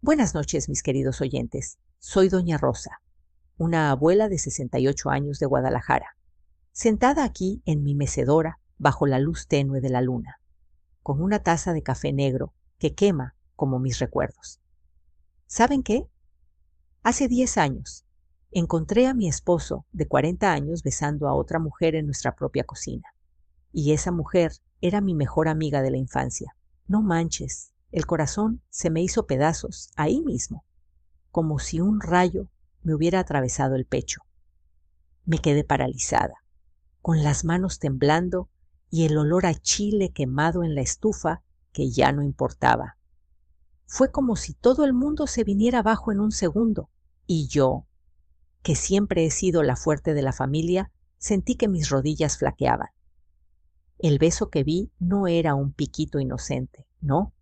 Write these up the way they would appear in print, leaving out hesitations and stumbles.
Buenas noches, mis queridos oyentes. Soy doña Rosa, una abuela de 68 años de Guadalajara, sentada aquí en mi mecedora bajo la luz tenue de la luna, con una taza de café negro que quema como mis recuerdos. ¿Saben qué? Hace 10 años encontré a mi esposo de 40 años besando a otra mujer en nuestra propia cocina. Y esa mujer era mi mejor amiga de la infancia. No manches, el corazón se me hizo pedazos ahí mismo, como si un rayo me hubiera atravesado el pecho. Me quedé paralizada, con las manos temblando y el olor a chile quemado en la estufa que ya no importaba. Fue como si todo el mundo se viniera abajo en un segundo, y yo, que siempre he sido la fuerte de la familia, sentí que mis rodillas flaqueaban. El beso que vi no era un piquito inocente, no.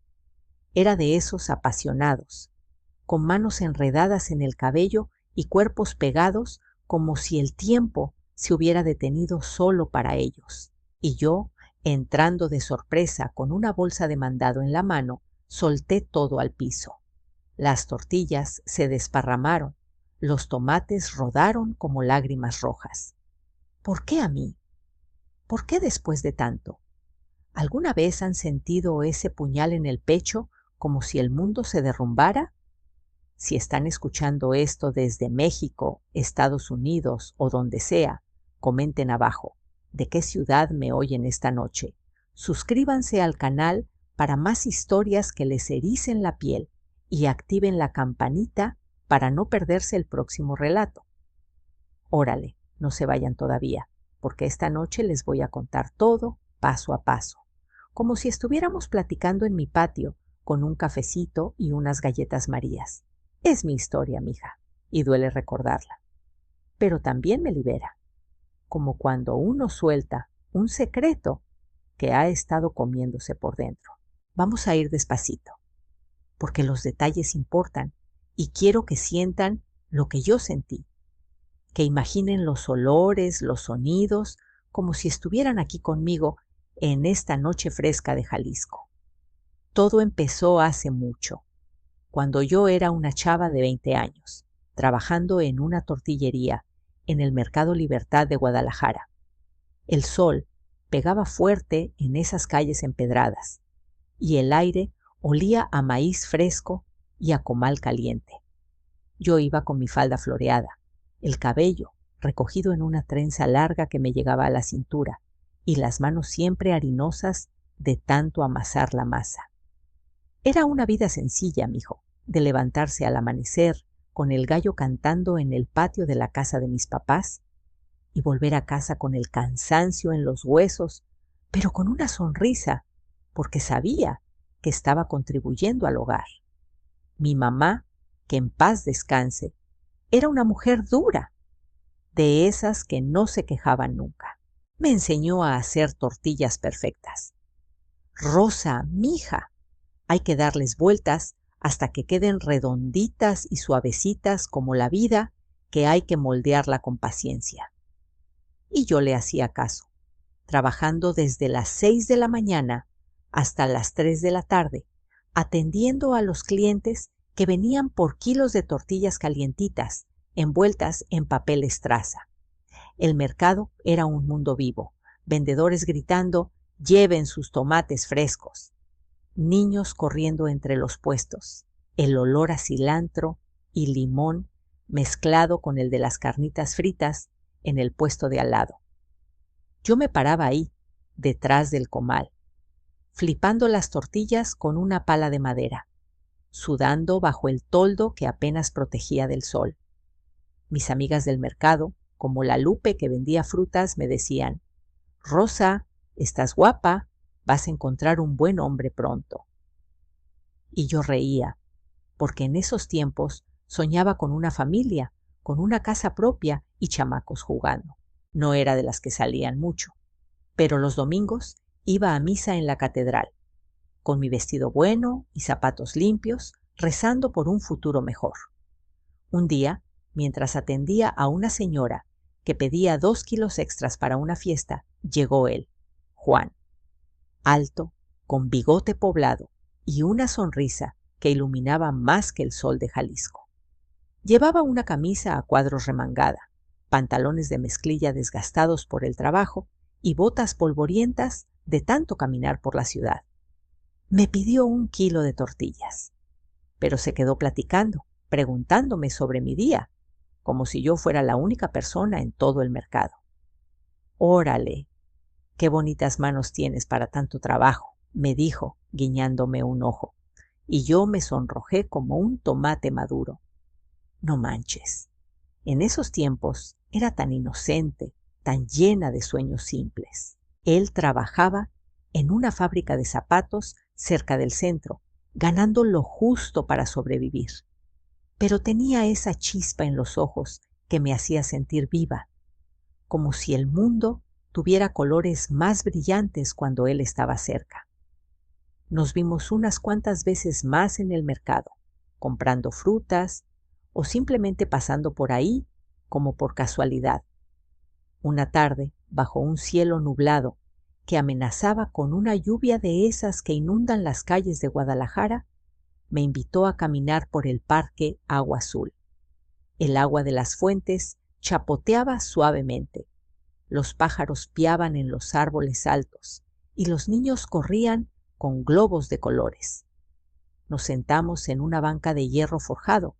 Era de esos apasionados, con manos enredadas en el cabello y cuerpos pegados como si el tiempo se hubiera detenido solo para ellos. Y yo, entrando de sorpresa con una bolsa de mandado en la mano, solté todo al piso. Las tortillas se desparramaron, los tomates rodaron como lágrimas rojas. ¿Por qué a mí? ¿Por qué después de tanto? ¿Alguna vez han sentido ese puñal en el pecho como si el mundo se derrumbara? Si están escuchando esto desde México, Estados Unidos o donde sea, comenten abajo de qué ciudad me oyen esta noche. Suscríbanse al canal para más historias que les ericen la piel y activen la campanita para no perderse el próximo relato. Órale, no se vayan todavía, porque esta noche les voy a contar todo paso a paso, como si estuviéramos platicando en mi patio con un cafecito y unas galletas Marías. Es mi historia, mija, y duele recordarla, pero también me libera, como cuando uno suelta un secreto que ha estado comiéndose por dentro. Vamos a ir despacito, porque los detalles importan y quiero que sientan lo que yo sentí, que imaginen los olores, los sonidos, como si estuvieran aquí conmigo en esta noche fresca de Jalisco. Todo empezó hace mucho, cuando yo era una chava de 20 años, trabajando en una tortillería en el Mercado Libertad de Guadalajara. El sol pegaba fuerte en esas calles empedradas y el aire olía a maíz fresco y a comal caliente. Yo iba con mi falda floreada, el cabello recogido en una trenza larga que me llegaba a la cintura y las manos siempre harinosas de tanto amasar la masa. Era una vida sencilla, mijo, de levantarse al amanecer con el gallo cantando en el patio de la casa de mis papás y volver a casa con el cansancio en los huesos, pero con una sonrisa, porque sabía que estaba contribuyendo al hogar. Mi mamá, que en paz descanse, era una mujer dura, de esas que no se quejaban nunca. Me enseñó a hacer tortillas perfectas. Rosa, mija, hay que darles vueltas hasta que queden redonditas y suavecitas como la vida, que hay que moldearla con paciencia. Y yo le hacía caso, trabajando desde las 6 de la mañana hasta las 3 de la tarde, atendiendo a los clientes que venían por kilos de tortillas calientitas, envueltas en papel estraza. El mercado era un mundo vivo, vendedores gritando, lleven sus tomates frescos. Niños corriendo entre los puestos, el olor a cilantro y limón mezclado con el de las carnitas fritas en el puesto de al lado. Yo me paraba ahí, detrás del comal, flipando las tortillas con una pala de madera, sudando bajo el toldo que apenas protegía del sol. Mis amigas del mercado, como la Lupe que vendía frutas, me decían, Rosa, estás guapa, vas a encontrar un buen hombre pronto. Y yo reía, porque en esos tiempos soñaba con una familia, con una casa propia y chamacos jugando. No era de las que salían mucho, pero los domingos iba a misa en la catedral, con mi vestido bueno y zapatos limpios, rezando por un futuro mejor. Un día, mientras atendía a una señora que pedía 2 kilos extras para una fiesta, llegó él, Juan, alto, con bigote poblado y una sonrisa que iluminaba más que el sol de Jalisco. Llevaba una camisa a cuadros remangada, pantalones de mezclilla desgastados por el trabajo y botas polvorientas de tanto caminar por la ciudad. Me pidió 1 kilo de tortillas, pero se quedó platicando, preguntándome sobre mi día, como si yo fuera la única persona en todo el mercado. «Órale, qué bonitas manos tienes para tanto trabajo», me dijo, guiñándome un ojo, y yo me sonrojé como un tomate maduro. No manches, en esos tiempos era tan inocente, tan llena de sueños simples. Él trabajaba en una fábrica de zapatos cerca del centro, ganando lo justo para sobrevivir. Pero tenía esa chispa en los ojos que me hacía sentir viva, como si el mundo tuviera colores más brillantes cuando él estaba cerca. Nos vimos unas cuantas veces más en el mercado, comprando frutas o simplemente pasando por ahí como por casualidad. Una tarde, bajo un cielo nublado que amenazaba con una lluvia de esas que inundan las calles de Guadalajara, me invitó a caminar por el parque Agua Azul. El agua de las fuentes chapoteaba suavemente. Los pájaros piaban en los árboles altos y los niños corrían con globos de colores. Nos sentamos en una banca de hierro forjado,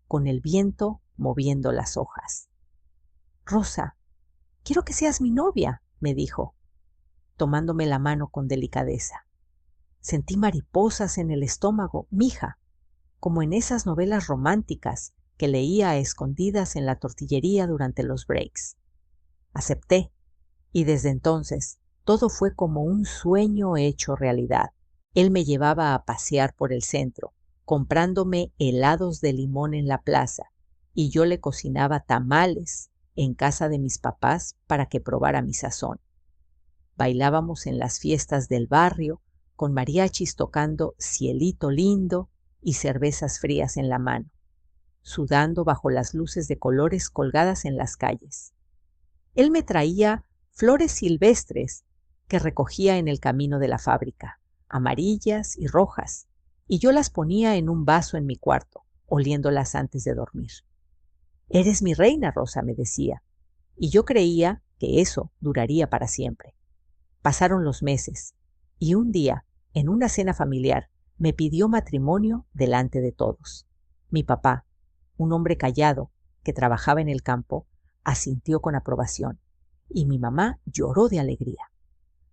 con el viento moviendo las hojas. «Rosa, quiero que seas mi novia», me dijo, tomándome la mano con delicadeza. Sentí mariposas en el estómago, mija, como en esas novelas románticas que leía a escondidas en la tortillería durante los breaks. Acepté, y desde entonces todo fue como un sueño hecho realidad. Él me llevaba a pasear por el centro, comprándome helados de limón en la plaza, y yo le cocinaba tamales en casa de mis papás para que probara mi sazón. Bailábamos en las fiestas del barrio, con mariachis tocando Cielito Lindo y cervezas frías en la mano, sudando bajo las luces de colores colgadas en las calles. Él me traía flores silvestres que recogía en el camino de la fábrica, amarillas y rojas, y yo las ponía en un vaso en mi cuarto, oliéndolas antes de dormir. «Eres mi reina, Rosa», me decía, y yo creía que eso duraría para siempre. Pasaron los meses, y un día, en una cena familiar, me pidió matrimonio delante de todos. Mi papá, un hombre callado que trabajaba en el campo, asintió con aprobación, y mi mamá lloró de alegría.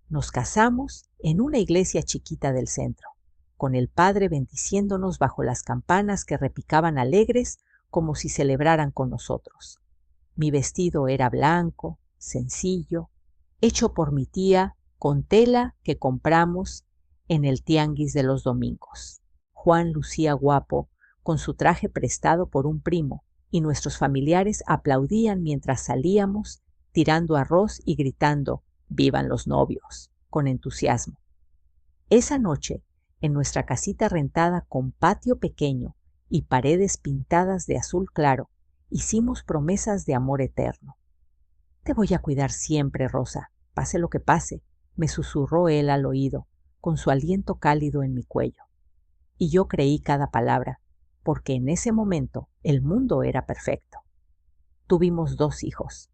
Nos casamos en una iglesia chiquita del centro, con el padre bendiciéndonos bajo las campanas que repicaban alegres como si celebraran con nosotros. Mi vestido era blanco, sencillo, hecho por mi tía con tela que compramos en el tianguis de los domingos. Juan lucía guapo con su traje prestado por un primo, y nuestros familiares aplaudían mientras salíamos, tirando arroz y gritando «¡Vivan los novios!» con entusiasmo. Esa noche, en nuestra casita rentada con patio pequeño y paredes pintadas de azul claro, hicimos promesas de amor eterno. «Te voy a cuidar siempre, Rosa, pase lo que pase», me susurró él al oído, con su aliento cálido en mi cuello. Y yo creí cada palabra, porque en ese momento el mundo era perfecto. Tuvimos 2 hijos.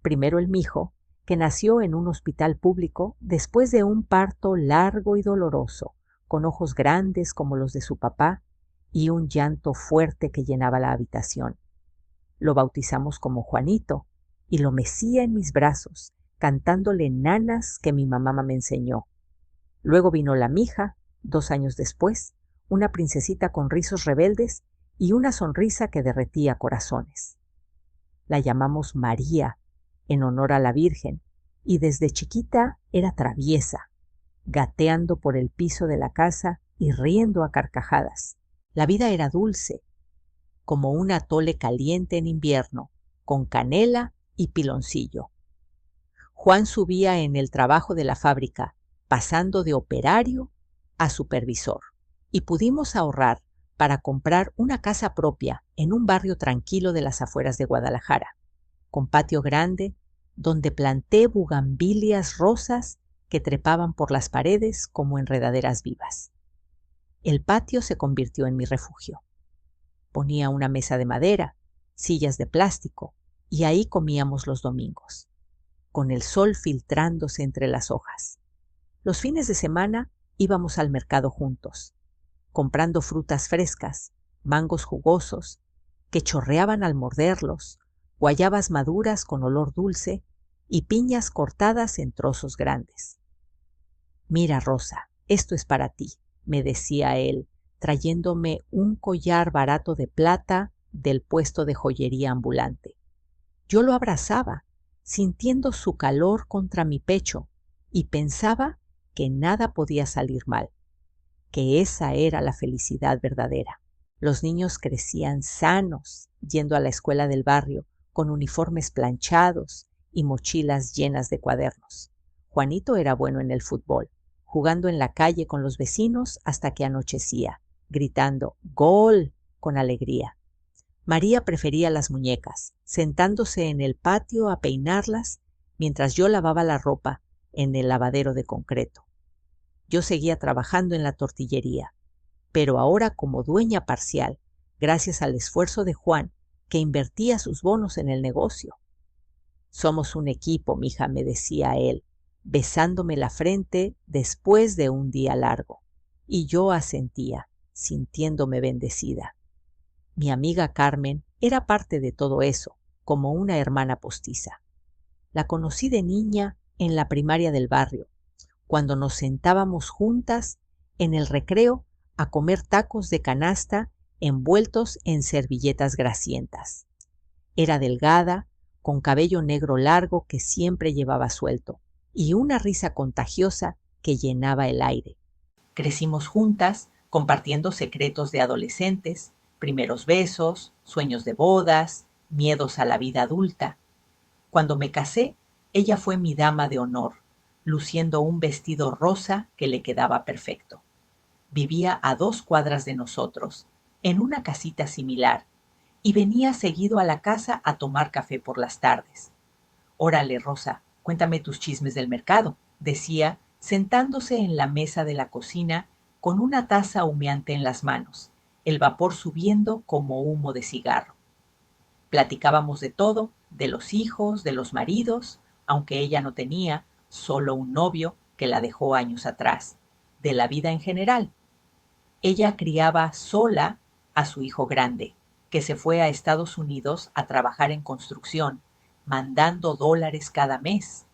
Primero el mijo, que nació en un hospital público después de un parto largo y doloroso, con ojos grandes como los de su papá y un llanto fuerte que llenaba la habitación. Lo bautizamos como Juanito y lo mecía en mis brazos, cantándole nanas que mi mamá me enseñó. Luego vino la mija, 2 años después, una princesita con rizos rebeldes y una sonrisa que derretía corazones. La llamamos María, en honor a la Virgen, y desde chiquita era traviesa, gateando por el piso de la casa y riendo a carcajadas. La vida era dulce, como un atole caliente en invierno, con canela y piloncillo. Juan subía en el trabajo de la fábrica, pasando de operario a supervisor, y pudimos ahorrar para comprar una casa propia en un barrio tranquilo de las afueras de Guadalajara, con patio grande, donde planté bugambilias rosas que trepaban por las paredes como enredaderas vivas. El patio se convirtió en mi refugio. Ponía una mesa de madera, sillas de plástico, y ahí comíamos los domingos, con el sol filtrándose entre las hojas. Los fines de semana íbamos al mercado juntos, comprando frutas frescas, mangos jugosos, que chorreaban al morderlos, guayabas maduras con olor dulce y piñas cortadas en trozos grandes. «Mira, Rosa, esto es para ti», me decía él, trayéndome un collar barato de plata del puesto de joyería ambulante. Yo lo abrazaba, sintiendo su calor contra mi pecho, y pensaba que nada podía salir mal, que esa era la felicidad verdadera. Los niños crecían sanos, yendo a la escuela del barrio, con uniformes planchados y mochilas llenas de cuadernos. Juanito era bueno en el fútbol, jugando en la calle con los vecinos hasta que anochecía, gritando «¡Gol!» con alegría. María prefería las muñecas, sentándose en el patio a peinarlas mientras yo lavaba la ropa en el lavadero de concreto. Yo seguía trabajando en la tortillería, pero ahora como dueña parcial, gracias al esfuerzo de Juan, que invertía sus bonos en el negocio. «Somos un equipo, mija», me decía él, besándome la frente después de un día largo, y yo asentía, sintiéndome bendecida. Mi amiga Carmen era parte de todo eso, como una hermana postiza. La conocí de niña en la primaria del barrio, cuando nos sentábamos juntas en el recreo a comer tacos de canasta envueltos en servilletas grasientas. Era delgada, con cabello negro largo que siempre llevaba suelto, y una risa contagiosa que llenaba el aire. Crecimos juntas, compartiendo secretos de adolescentes, primeros besos, sueños de bodas, miedos a la vida adulta. Cuando me casé, ella fue mi dama de honor, luciendo un vestido rosa que le quedaba perfecto. Vivía a 2 cuadras de nosotros, en una casita similar, y venía seguido a la casa a tomar café por las tardes. «Órale, Rosa, cuéntame tus chismes del mercado», decía, sentándose en la mesa de la cocina con una taza humeante en las manos, el vapor subiendo como humo de cigarro. Platicábamos de todo, de los hijos, de los maridos, aunque ella no tenía, solo un novio que la dejó años atrás, de la vida en general. Ella criaba sola a su hijo grande, que se fue a Estados Unidos a trabajar en construcción, mandando $, cada mes.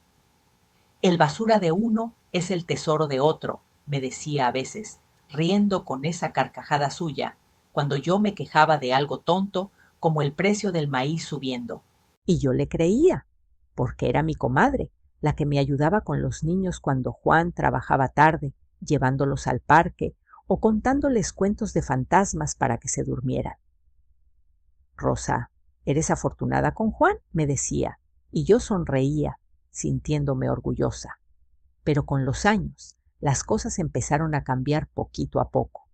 «El basura de uno es el tesoro de otro», me decía a veces, riendo con esa carcajada suya, cuando yo me quejaba de algo tonto como el precio del maíz subiendo. Y yo le creía, porque era mi comadre, la que me ayudaba con los niños cuando Juan trabajaba tarde, llevándolos al parque o contándoles cuentos de fantasmas para que se durmieran. «Rosa, eres afortunada con Juan», me decía, y yo sonreía, sintiéndome orgullosa. Pero con los años, las cosas empezaron a cambiar poquito a poco,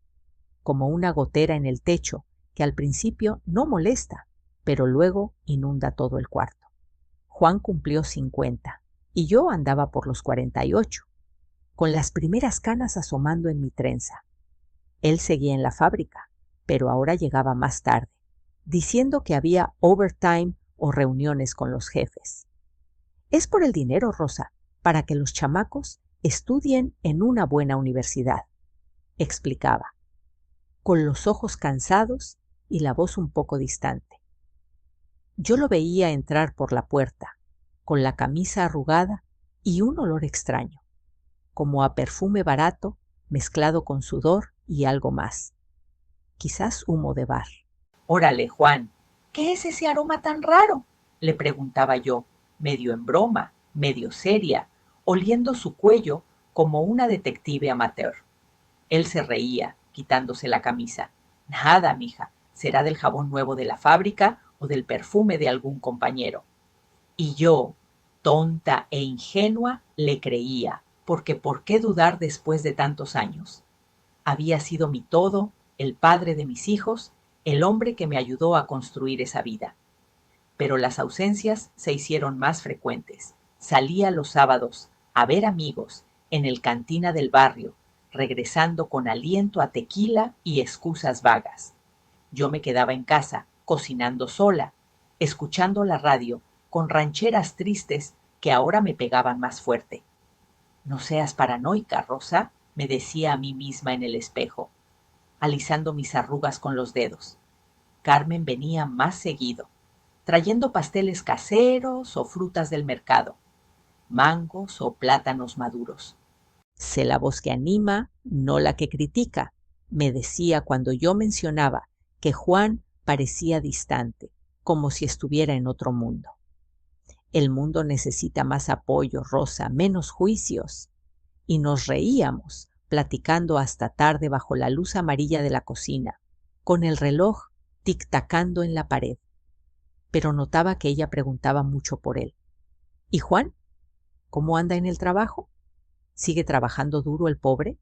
como una gotera en el techo que al principio no molesta, pero luego inunda todo el cuarto. Juan cumplió 50 y yo andaba por los 48, con las primeras canas asomando en mi trenza. Él seguía en la fábrica, pero ahora llegaba más tarde, diciendo que había overtime o reuniones con los jefes. «Es por el dinero, Rosa, para que los chamacos estudien en una buena universidad», explicaba, con los ojos cansados y la voz un poco distante. Yo lo veía entrar por la puerta, con la camisa arrugada y un olor extraño, como a perfume barato mezclado con sudor y algo más. Quizás humo de bar. «Órale, Juan, ¿qué es ese aroma tan raro?», le preguntaba yo, medio en broma, medio seria, oliendo su cuello como una detective amateur. Él se reía, quitándose la camisa. «Nada, mija, será del jabón nuevo de la fábrica o del perfume de algún compañero». Y yo, tonta e ingenua, le creía, porque ¿por qué dudar después de tantos años? Había sido mi todo, el padre de mis hijos, el hombre que me ayudó a construir esa vida. Pero las ausencias se hicieron más frecuentes. Salía los sábados a ver amigos en el cantina del barrio, regresando con aliento a tequila y excusas vagas. Yo me quedaba en casa, cocinando sola, escuchando la radio, con rancheras tristes que ahora me pegaban más fuerte. No seas paranoica, Rosa, me decía a mí misma en el espejo, alisando mis arrugas con los dedos. Carmen venía más seguido, trayendo pasteles caseros o frutas del mercado, mangos o plátanos maduros. Sé la voz que anima, no la que critica, me decía cuando yo mencionaba que Juan parecía distante, como si estuviera en otro mundo. El mundo necesita más apoyo, Rosa, menos juicios. Y nos reíamos, platicando hasta tarde bajo la luz amarilla de la cocina, con el reloj tic-tacando en la pared. Pero notaba que ella preguntaba mucho por él. ¿Y Juan? ¿Cómo anda en el trabajo? ¿Sigue trabajando duro el pobre?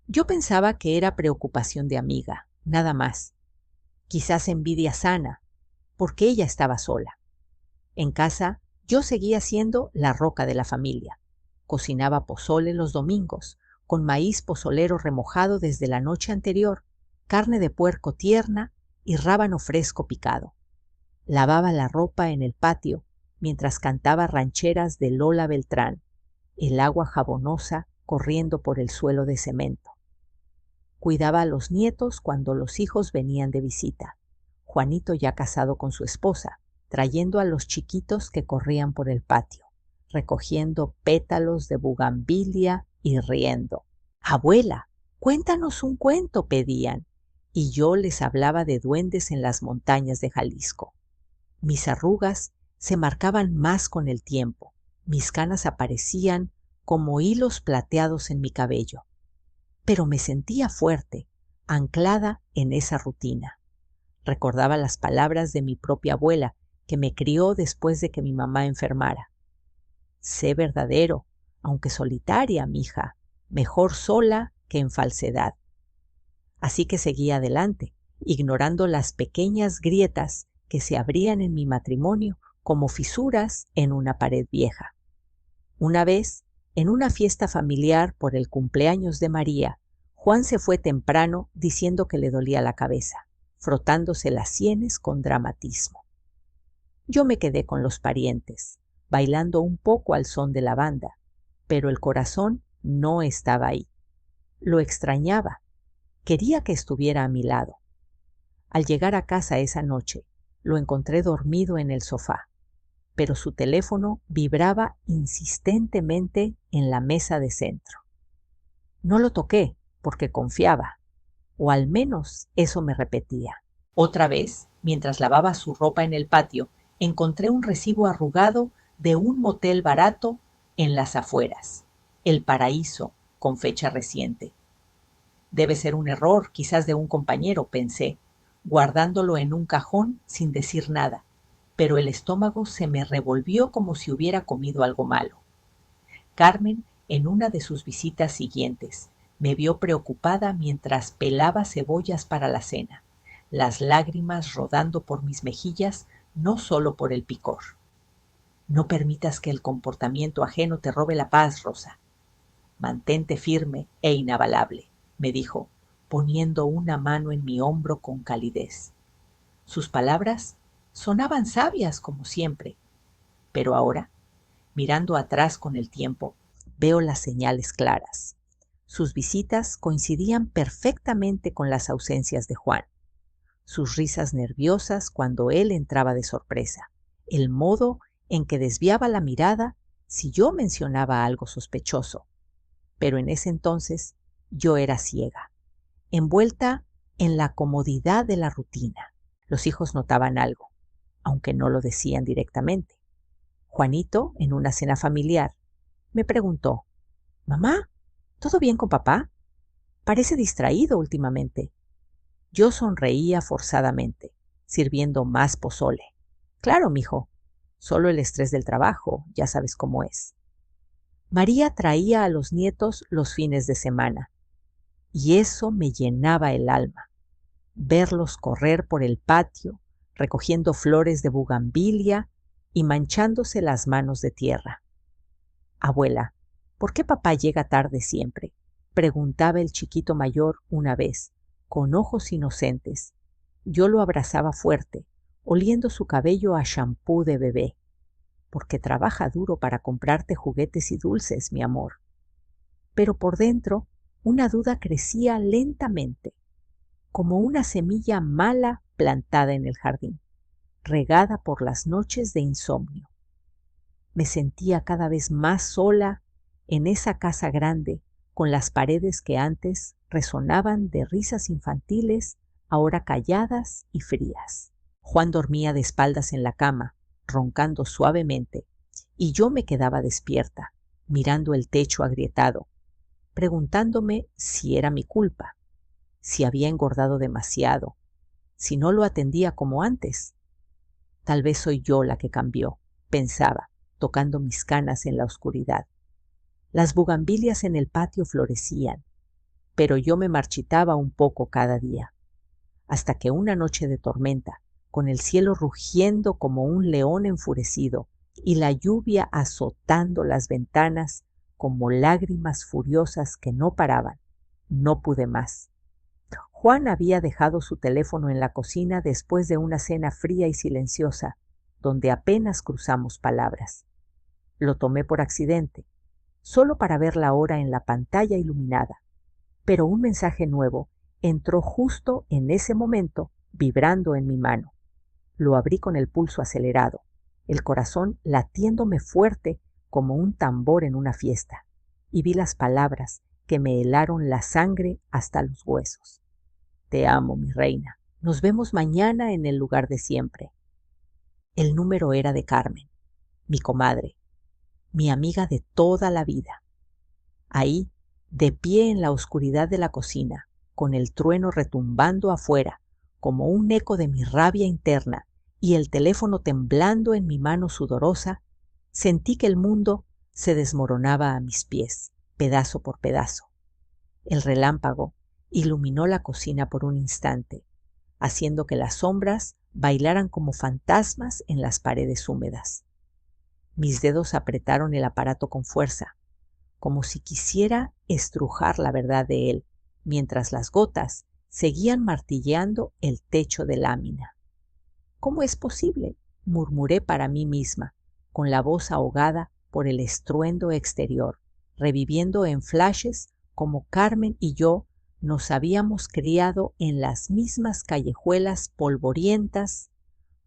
Yo pensaba que era preocupación de amiga, nada más. Quizás envidia sana, porque ella estaba sola. En casa, yo seguía siendo la roca de la familia. Cocinaba pozole los domingos, con maíz pozolero remojado desde la noche anterior, carne de puerco tierna y rábano fresco picado. Lavaba la ropa en el patio mientras cantaba rancheras de Lola Beltrán, el agua jabonosa corriendo por el suelo de cemento. Cuidaba a los nietos cuando los hijos venían de visita. Juanito ya casado con su esposa, trayendo a los chiquitos que corrían por el patio, recogiendo pétalos de bugambilia y riendo. «Abuela, cuéntanos un cuento», pedían, y yo les hablaba de duendes en las montañas de Jalisco. Mis arrugas se marcaban más con el tiempo, mis canas aparecían como hilos plateados en mi cabello, pero me sentía fuerte, anclada en esa rutina. Recordaba las palabras de mi propia abuela, que me crió después de que mi mamá enfermara. Sé verdadero, aunque solitaria, mija, mejor sola que en falsedad. Así que seguí adelante, ignorando las pequeñas grietas que se abrían en mi matrimonio como fisuras en una pared vieja. Una vez, en una fiesta familiar por el cumpleaños de María, Juan se fue temprano diciendo que le dolía la cabeza, frotándose las sienes con dramatismo. Yo me quedé con los parientes, bailando un poco al son de la banda, pero el corazón no estaba ahí. Lo extrañaba, quería que estuviera a mi lado. Al llegar a casa esa noche, lo encontré dormido en el sofá, pero su teléfono vibraba insistentemente en la mesa de centro. No lo toqué porque confiaba, o al menos eso me repetía. Otra vez, mientras lavaba su ropa en el patio, encontré un recibo arrugado de un motel barato en las afueras, El Paraíso, con fecha reciente. Debe ser un error, quizás de un compañero, pensé, guardándolo en un cajón sin decir nada, pero el estómago se me revolvió como si hubiera comido algo malo. Carmen, en una de sus visitas siguientes, me vio preocupada mientras pelaba cebollas para la cena, las lágrimas rodando por mis mejillas, no solo por el picor. No permitas que el comportamiento ajeno te robe la paz, Rosa. Mantente firme e inabalable, me dijo, poniendo una mano en mi hombro con calidez. Sus palabras sonaban sabias como siempre, pero ahora, mirando atrás con el tiempo, veo las señales claras. Sus visitas coincidían perfectamente con las ausencias de Juan. Sus risas nerviosas cuando él entraba de sorpresa, el modo en que desviaba la mirada si yo mencionaba algo sospechoso. Pero en ese entonces yo era ciega, envuelta en la comodidad de la rutina. Los hijos notaban algo, aunque no lo decían directamente. Juanito, en una cena familiar, me preguntó: «Mamá, ¿todo bien con papá? Parece distraído últimamente». Yo sonreía forzadamente, sirviendo más pozole. «Claro, mijo, solo el estrés del trabajo, ya sabes cómo es». María traía a los nietos los fines de semana, y eso me llenaba el alma. Verlos correr por el patio, recogiendo flores de bugambilia y manchándose las manos de tierra. «Abuela, ¿por qué papá llega tarde siempre? preguntaba el chiquito mayor una vez, con ojos inocentes. Yo lo abrazaba fuerte, oliendo su cabello a champú de bebé. Porque trabaja duro para comprarte juguetes y dulces, mi amor. Pero por dentro, una duda crecía lentamente, como una semilla mala plantada en el jardín, regada por las noches de insomnio. Me sentía cada vez más sola en esa casa grande, con las paredes que antes resonaban de risas infantiles, ahora calladas y frías. Juan dormía de espaldas en la cama, roncando suavemente, y yo me quedaba despierta, mirando el techo agrietado, preguntándome si era mi culpa, si había engordado demasiado, si no lo atendía como antes. Tal vez soy yo la que cambió, pensaba, tocando mis canas en la oscuridad. Las bugambilias en el patio florecían, pero yo me marchitaba un poco cada día, hasta que una noche de tormenta, con el cielo rugiendo como un león enfurecido y la lluvia azotando las ventanas como lágrimas furiosas que no paraban, no pude más. Juan había dejado su teléfono en la cocina después de una cena fría y silenciosa, donde apenas cruzamos palabras. Lo tomé por accidente, solo para ver la hora en la pantalla iluminada, pero un mensaje nuevo entró justo en ese momento, vibrando en mi mano. Lo abrí con el pulso acelerado, el corazón latiéndome fuerte como un tambor en una fiesta, y vi las palabras que me helaron la sangre hasta los huesos. Te amo, mi reina. Nos vemos mañana en el lugar de siempre. El número era de Carmen, mi comadre, mi amiga de toda la vida. Ahí, de pie en la oscuridad de la cocina, con el trueno retumbando afuera, como un eco de mi rabia interna, y el teléfono temblando en mi mano sudorosa, sentí que el mundo se desmoronaba a mis pies, pedazo por pedazo. El relámpago iluminó la cocina por un instante, haciendo que las sombras bailaran como fantasmas en las paredes húmedas. Mis dedos apretaron el aparato con fuerza, como si quisiera estrujar la verdad de él, mientras las gotas seguían martilleando el techo de lámina. ¿Cómo es posible?, murmuré para mí misma, con la voz ahogada por el estruendo exterior, reviviendo en flashes como Carmen y yo nos habíamos criado en las mismas callejuelas polvorientas,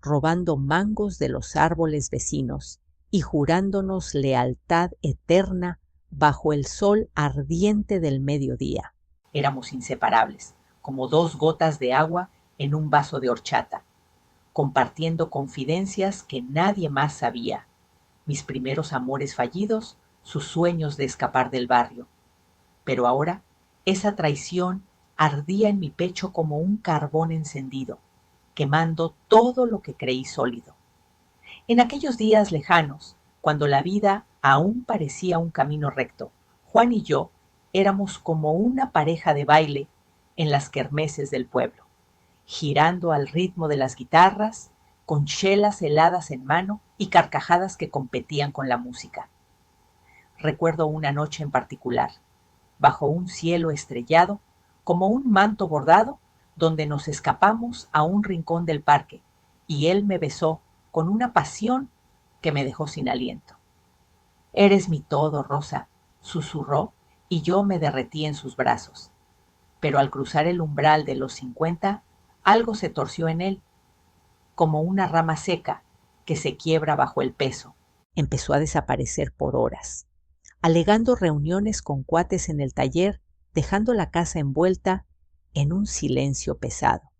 robando mangos de los árboles vecinos y jurándonos lealtad eterna bajo el sol ardiente del mediodía. Éramos inseparables, como dos gotas de agua en un vaso de horchata, compartiendo confidencias que nadie más sabía, mis primeros amores fallidos, sus sueños de escapar del barrio. Pero ahora esa traición ardía en mi pecho como un carbón encendido, quemando todo lo que creí sólido. En aquellos días lejanos, cuando la vida aún parecía un camino recto, Juan y yo éramos como una pareja de baile en las kermeses del pueblo, girando al ritmo de las guitarras, con chelas heladas en mano y carcajadas que competían con la música. Recuerdo una noche en particular, bajo un cielo estrellado, como un manto bordado, donde nos escapamos a un rincón del parque, y él me besó con una pasión que me dejó sin aliento. «Eres mi todo, Rosa», susurró, y yo me derretí en sus brazos. Pero al cruzar el umbral de los 50, algo se torció en él, como una rama seca que se quiebra bajo el peso. Empezó a desaparecer por horas, alegando reuniones con cuates en el taller, dejando la casa envuelta en un silencio pesado.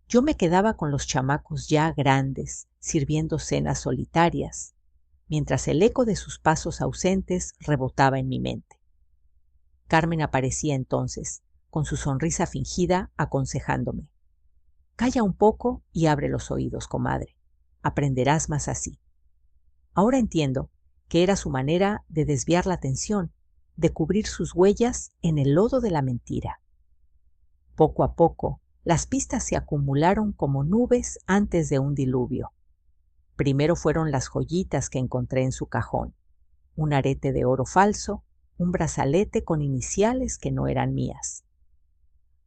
Yo me quedaba con los chamacos ya grandes, sirviendo cenas solitarias, mientras el eco de sus pasos ausentes rebotaba en mi mente. Carmen aparecía entonces, con su sonrisa fingida, aconsejándome. «Calla un poco y abre los oídos, comadre. Aprenderás más así». Ahora entiendo que era su manera de desviar la atención, de cubrir sus huellas en el lodo de la mentira. Poco a poco, las pistas se acumularon como nubes antes de un diluvio. Primero fueron las joyitas que encontré en su cajón, un arete de oro falso, un brazalete con iniciales que no eran mías.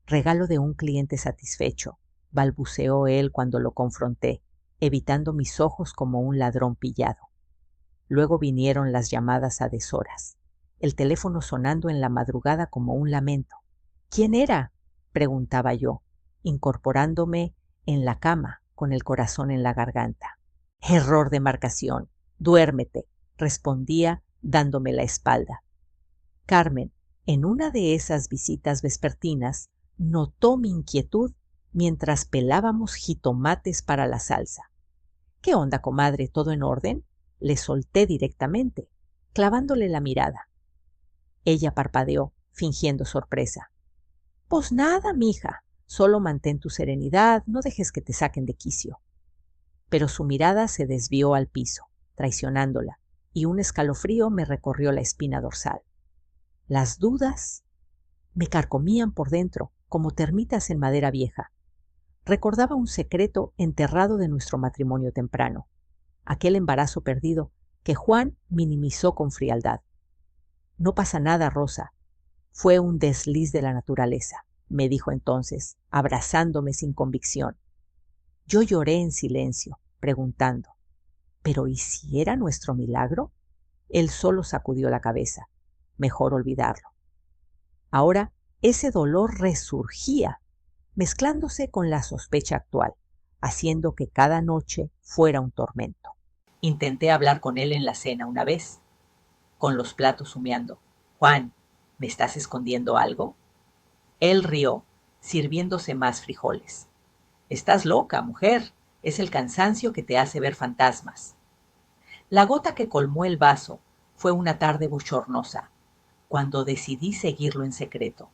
Regalo de un cliente satisfecho, balbuceó él cuando lo confronté, evitando mis ojos como un ladrón pillado. Luego vinieron las llamadas a deshoras, el teléfono sonando en la madrugada como un lamento. ¿Quién era?, preguntaba yo, incorporándome en la cama con el corazón en la garganta. Error de marcación. Duérmete, respondía dándome la espalda. Carmen, en una de esas visitas vespertinas, notó mi inquietud mientras pelábamos jitomates para la salsa. ¿Qué onda, comadre? ¿Todo en orden? Le solté directamente, clavándole la mirada. Ella parpadeó, fingiendo sorpresa. Pues nada, mija, solo mantén tu serenidad, no dejes que te saquen de quicio. Pero su mirada se desvió al piso, traicionándola, y un escalofrío me recorrió la espina dorsal. Las dudas me carcomían por dentro, como termitas en madera vieja. Recordaba un secreto enterrado de nuestro matrimonio temprano, aquel embarazo perdido que Juan minimizó con frialdad. No pasa nada, Rosa. Fue un desliz de la naturaleza, me dijo entonces, abrazándome sin convicción. Yo lloré en silencio, preguntando, ¿pero y si era nuestro milagro? Él solo sacudió la cabeza. Mejor olvidarlo. Ahora ese dolor resurgía, mezclándose con la sospecha actual, haciendo que cada noche fuera un tormento. Intenté hablar con él en la cena una vez, con los platos humeando. Juan, ¿me estás escondiendo algo? Él rió, sirviéndose más frijoles. Estás loca, mujer. Es el cansancio que te hace ver fantasmas. La gota que colmó el vaso fue una tarde bochornosa, cuando decidí seguirlo en secreto.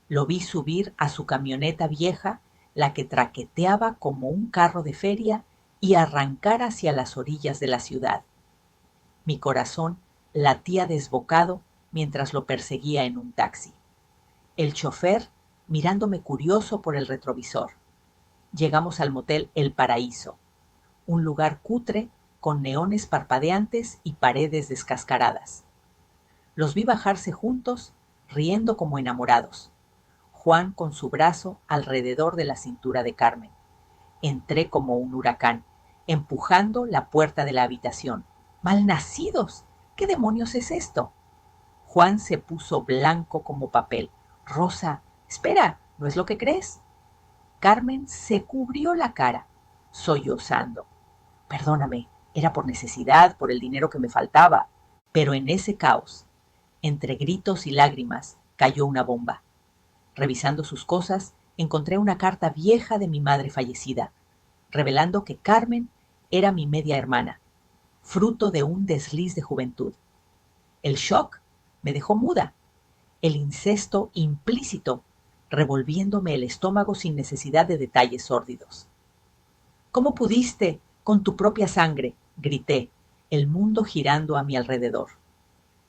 Lo vi subir a su camioneta vieja, la que traqueteaba como un carro de feria, y arrancar hacia las orillas de la ciudad. Mi corazón latía desbocado mientras lo perseguía en un taxi. El chofer mirándome curioso por el retrovisor. Llegamos al motel El Paraíso, un lugar cutre con neones parpadeantes y paredes descascaradas. Los vi bajarse juntos, riendo como enamorados. Juan con su brazo alrededor de la cintura de Carmen. Entré como un huracán, empujando la puerta de la habitación. ¡Malnacidos! ¿Qué demonios es esto? Juan se puso blanco como papel. Rosa, espera, ¿no es lo que crees? Carmen se cubrió la cara, sollozando. Perdóname, era por necesidad, por el dinero que me faltaba. Pero en ese caos, entre gritos y lágrimas, cayó una bomba. Revisando sus cosas, encontré una carta vieja de mi madre fallecida, revelando que Carmen era mi media hermana, fruto de un desliz de juventud. El shock me dejó muda, el incesto implícito revolviéndome el estómago sin necesidad de detalles sórdidos. ¿Cómo pudiste, con tu propia sangre?, grité, el mundo girando a mi alrededor.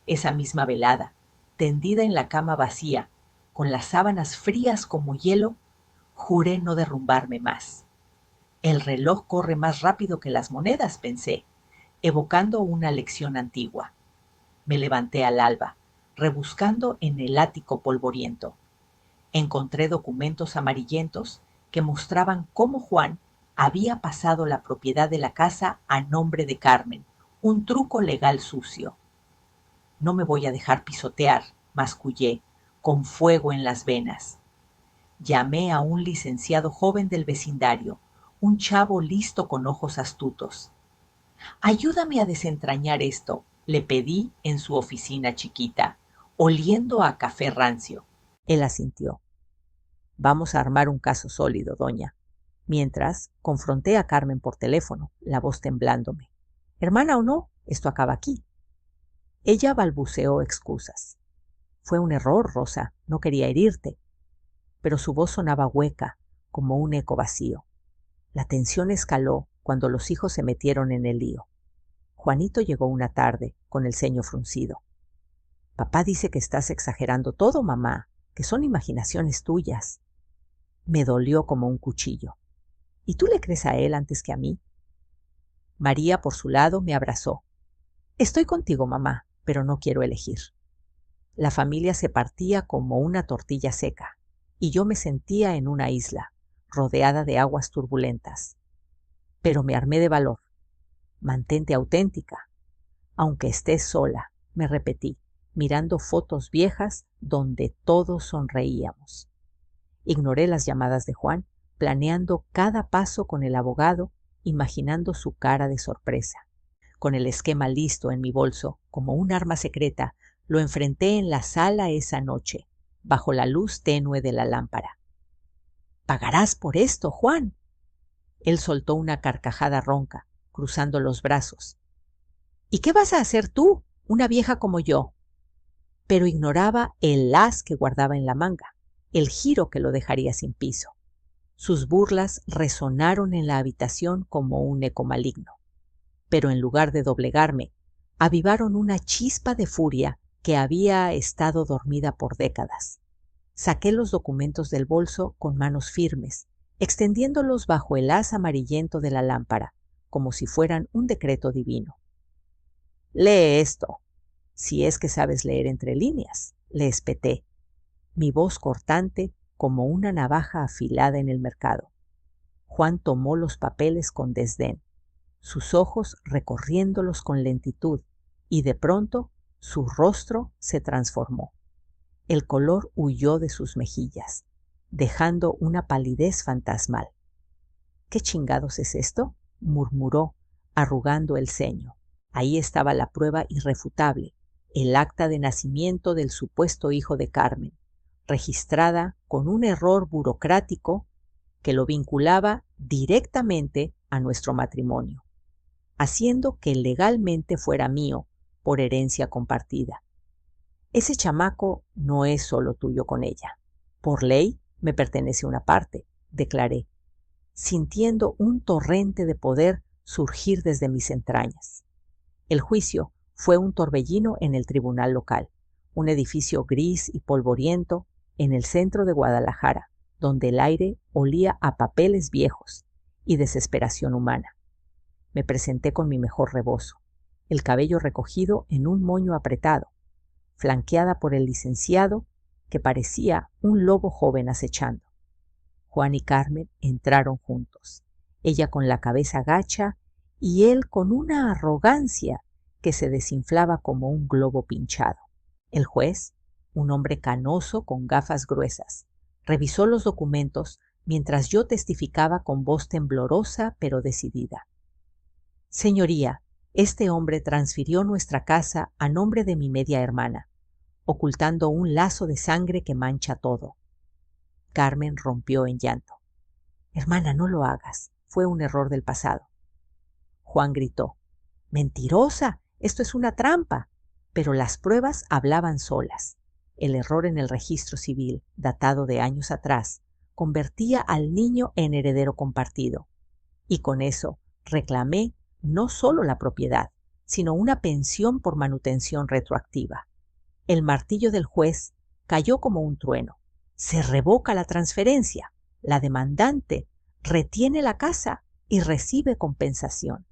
Esa misma velada, tendida en la cama vacía, con las sábanas frías como hielo, juré no derrumbarme más. El reloj corre más rápido que las monedas, pensé, evocando una lección antigua. Me levanté al alba, rebuscando en el ático polvoriento. Encontré documentos amarillentos que mostraban cómo Juan había pasado la propiedad de la casa a nombre de Carmen, un truco legal sucio. No me voy a dejar pisotear, mascullé, con fuego en las venas. Llamé a un licenciado joven del vecindario, un chavo listo con ojos astutos. Ayúdame a desentrañar esto, le pedí en su oficina chiquita, oliendo a café rancio. Él asintió. Vamos a armar un caso sólido, doña. Mientras, confronté a Carmen por teléfono, la voz temblándome. Hermana o no, esto acaba aquí. Ella balbuceó excusas. Fue un error, Rosa, no quería herirte. Pero su voz sonaba hueca, como un eco vacío. La tensión escaló cuando los hijos se metieron en el lío. Juanito llegó una tarde, con el ceño fruncido. Papá dice que estás exagerando todo, mamá, que son imaginaciones tuyas. Me dolió como un cuchillo. ¿Y tú le crees a él antes que a mí? María, por su lado, me abrazó. Estoy contigo, mamá, pero no quiero elegir. La familia se partía como una tortilla seca, y yo me sentía en una isla, rodeada de aguas turbulentas. Pero me armé de valor. Mantente auténtica. Aunque estés sola, me repetí, mirando fotos viejas donde todos sonreíamos. Ignoré las llamadas de Juan, planeando cada paso con el abogado, imaginando su cara de sorpresa. Con el esquema listo en mi bolso, como un arma secreta, lo enfrenté en la sala esa noche, bajo la luz tenue de la lámpara. «¿Pagarás por esto, Juan?» Él soltó una carcajada ronca, cruzando los brazos. «¿Y qué vas a hacer tú, una vieja como yo?» Pero ignoraba el as que guardaba en la manga, el giro que lo dejaría sin piso. Sus burlas resonaron en la habitación como un eco maligno. Pero en lugar de doblegarme, avivaron una chispa de furia que había estado dormida por décadas. Saqué los documentos del bolso con manos firmes, extendiéndolos bajo el haz amarillento de la lámpara, como si fueran un decreto divino. «Lee esto, si es que sabes leer entre líneas», le espeté, mi voz cortante como una navaja afilada en el mercado. Juan tomó los papeles con desdén, sus ojos recorriéndolos con lentitud, y de pronto su rostro se transformó. El color huyó de sus mejillas, dejando una palidez fantasmal. «¿Qué chingados es esto?», murmuró, arrugando el ceño. Ahí estaba la prueba irrefutable, el acta de nacimiento del supuesto hijo de Carmen, registrada con un error burocrático que lo vinculaba directamente a nuestro matrimonio, haciendo que legalmente fuera mío por herencia compartida. «Ese chamaco no es solo tuyo con ella. Por ley me pertenece una parte», declaré, sintiendo un torrente de poder surgir desde mis entrañas. El juicio fue un torbellino en el tribunal local, un edificio gris y polvoriento en el centro de Guadalajara, donde el aire olía a papeles viejos y desesperación humana. Me presenté con mi mejor rebozo, el cabello recogido en un moño apretado, flanqueada por el licenciado, que parecía un lobo joven acechando. Juan y Carmen entraron juntos, ella con la cabeza gacha y él con una arrogancia que se desinflaba como un globo pinchado. El juez, un hombre canoso con gafas gruesas, revisó los documentos mientras yo testificaba con voz temblorosa pero decidida. «Señoría, este hombre transfirió nuestra casa a nombre de mi media hermana, ocultando un lazo de sangre que mancha todo». Carmen rompió en llanto. «Hermana, no lo hagas. Fue un error del pasado». Juan gritó: «¡Mentirosa! Esto es una trampa». Pero las pruebas hablaban solas. El error en el registro civil, datado de años atrás, convertía al niño en heredero compartido. Y con eso reclamé no solo la propiedad, sino una pensión por manutención retroactiva. El martillo del juez cayó como un trueno. Se revoca la transferencia. La demandante retiene la casa y recibe compensación.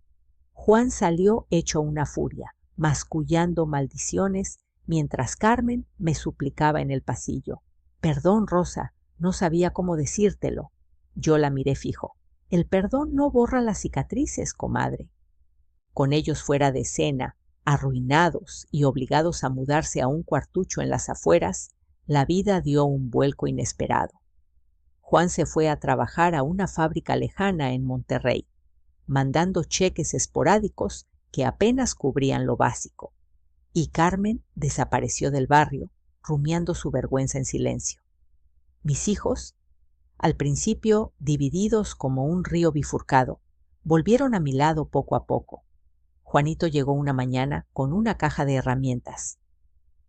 Juan salió hecho una furia, mascullando maldiciones, mientras Carmen me suplicaba en el pasillo: «Perdón, Rosa, no sabía cómo decírtelo». Yo la miré fijo. «El perdón no borra las cicatrices, comadre». Con ellos fuera de escena, arruinados y obligados a mudarse a un cuartucho en las afueras, la vida dio un vuelco inesperado. Juan se fue a trabajar a una fábrica lejana en Monterrey, mandando cheques esporádicos que apenas cubrían lo básico, y Carmen desapareció del barrio, rumiando su vergüenza en silencio. Mis hijos, al principio divididos como un río bifurcado, volvieron a mi lado poco a poco. Juanito llegó una mañana con una caja de herramientas.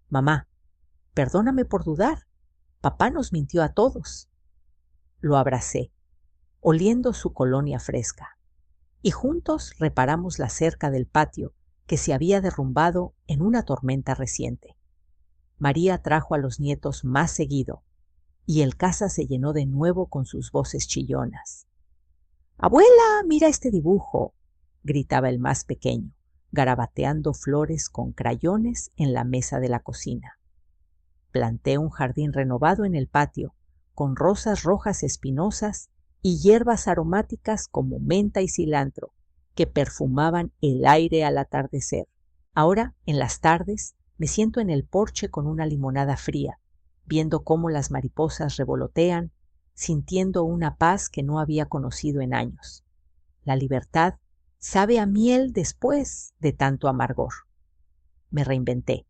«Mamá, perdóname por dudar. Papá nos mintió a todos». Lo abracé, oliendo su colonia fresca, y juntos reparamos la cerca del patio que se había derrumbado en una tormenta reciente. María trajo a los nietos más seguido, y el casa se llenó de nuevo con sus voces chillonas. «Abuela, mira este dibujo», gritaba el más pequeño, garabateando flores con crayones en la mesa de la cocina. Planté un jardín renovado en el patio, con rosas rojas espinosas y hierbas aromáticas como menta y cilantro, que perfumaban el aire al atardecer. Ahora, en las tardes, me siento en el porche con una limonada fría, viendo cómo las mariposas revolotean, sintiendo una paz que no había conocido en años. La libertad sabe a miel después de tanto amargor. Me reinventé.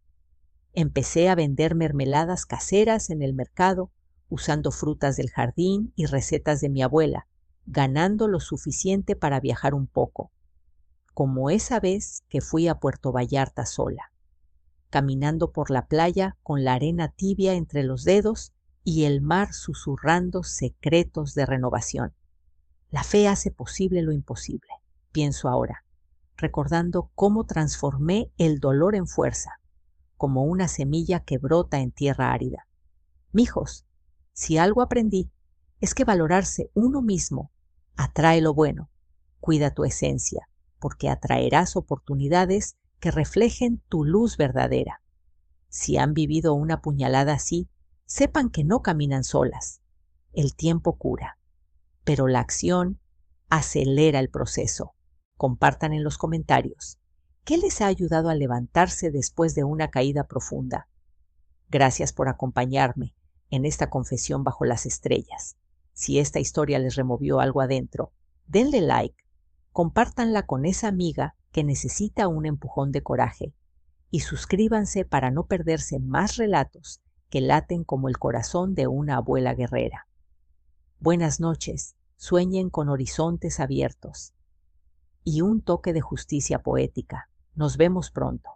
Empecé a vender mermeladas caseras en el mercado, usando frutas del jardín y recetas de mi abuela, ganando lo suficiente para viajar un poco, como esa vez que fui a Puerto Vallarta sola, caminando por la playa con la arena tibia entre los dedos y el mar susurrando secretos de renovación. La fe hace posible lo imposible, pienso ahora, recordando cómo transformé el dolor en fuerza, como una semilla que brota en tierra árida. Mijos, si algo aprendí, es que valorarse uno mismo atrae lo bueno. Cuida tu esencia, porque atraerás oportunidades que reflejen tu luz verdadera. Si han vivido una puñalada así, sepan que no caminan solas. El tiempo cura, pero la acción acelera el proceso. Compartan en los comentarios. ¿Qué les ha ayudado a levantarse después de una caída profunda? Gracias por acompañarme en esta confesión bajo las estrellas. Si esta historia les removió algo adentro, denle like, compártanla con esa amiga que necesita un empujón de coraje y suscríbanse para no perderse más relatos que laten como el corazón de una abuela guerrera. Buenas noches, sueñen con horizontes abiertos y un toque de justicia poética. Nos vemos pronto.